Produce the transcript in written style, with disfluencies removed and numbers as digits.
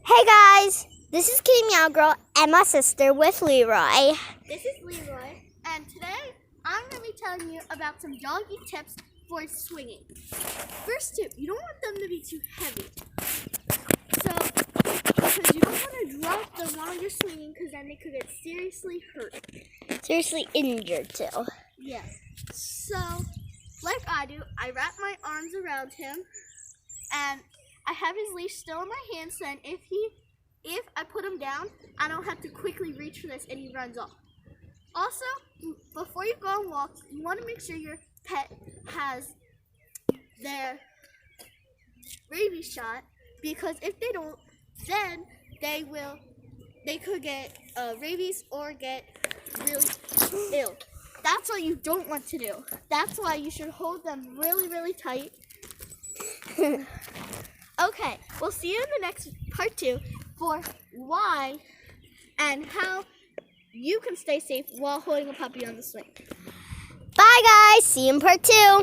Hey guys, this is Kitty Meow Girl and my sister with Leroy. This is Leroy, and today I'm going to be telling you about some doggy tips for swinging. First tip, you don't want them to be too heavy. Because you don't want to drop them while you're swinging, because then they could get seriously hurt. Seriously injured too. Yes. So, like I do, I wrap my arms around him, and I have his leash still in my hand, so then if I put him down, I don't have to quickly reach for this and he runs off. Also, before you go on walks, you want to make sure your pet has their rabies shot, because if they don't, then they could get rabies or get really ill. That's what you don't want to do. That's why you should hold them really, really tight. Okay, we'll see you in the next part 2 for why and how you can stay safe while holding a puppy on the swing. Bye guys, see you in part 2.